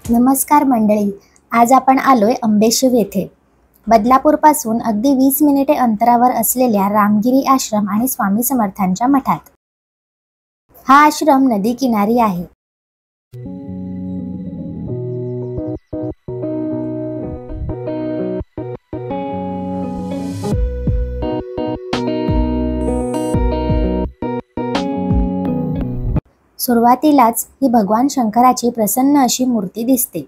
नमस्कार मंडळी, आज आपण आलोय अंबेशिव येथे. बदलापूरपासून अगदी 20 मिनिटे अंतरावर असलेल्या रामगिरी आश्रम आणि स्वामी समर्थांच्या मठात. हा आश्रम नदी किनारी आहे. सुरुवातीलाच ही भगवान शंकराची प्रसन्न अशी मूर्ती दिसते.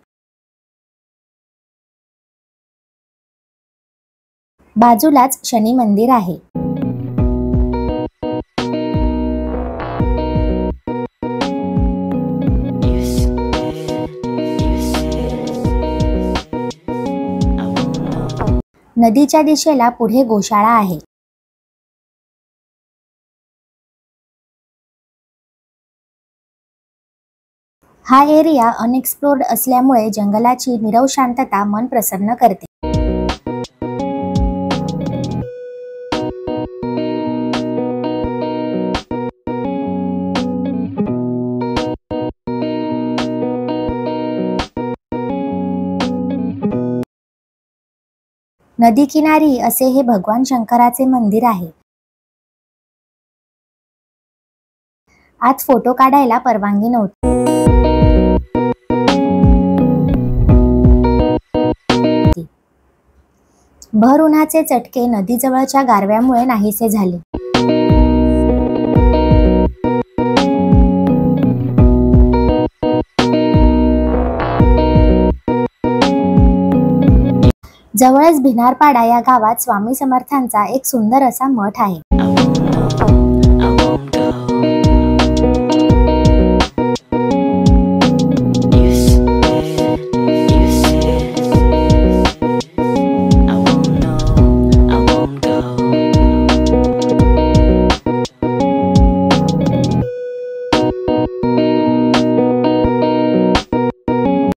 बाजूलाच शनी मंदिर आहे. नदीच्या दिशेला पुढे गोशाळा आहे. हा एरिया अनएक्सप्लोर्ड असल्यामुळे जंगलाची नीरव शांतता मन प्रसन्न करते. नदी किनारी असे हे भगवान शंकराचे मंदिर आहे. आत फोटो काढायला परवानगी नव्हती. भर उन्हाचे चटके नदीजवळच्या गारव्यामुळे नाहीसे झाले. जवळच भिनारपाडा या गावात स्वामी समर्थांचा एक सुंदर असा मठ आहे.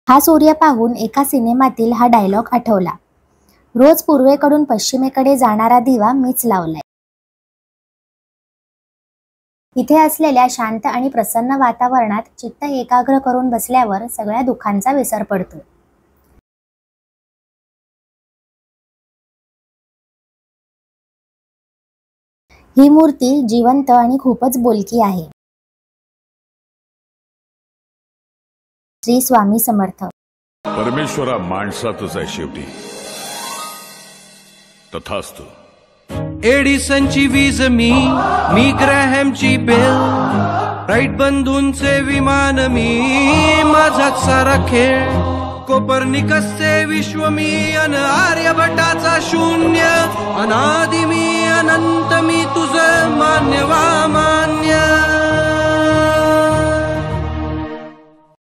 हा सूर्य पाहून एका सिनेमातील हा डायलॉग आठवला. रोज पूर्वेकडून पश्चिमेकडे जाणारा दिवा मीच लावलाय. इथे असलेल्या शांत आणि प्रसन्न वातावरणात चित्त एकाग्र करून बसल्यावर सगळ्या दुःखांचा विसर पडतो. ही मूर्ती जिवंत आणि खूपच बोलकी आहे. श्री स्वामी समर्थ. परमेश्वरा माणसातच आहे शेवटी. तथास्तु. एडिसनची वीज मी ग्रॅहमची बेल, राईट बंधूंचे विमान मी, माझाच सारा खेळ, कोपर्निकसचे विश्व मी, अन आर्यभटाचा शून्य, अनादि मी, अनंत मी, तुझं मान्य वामा.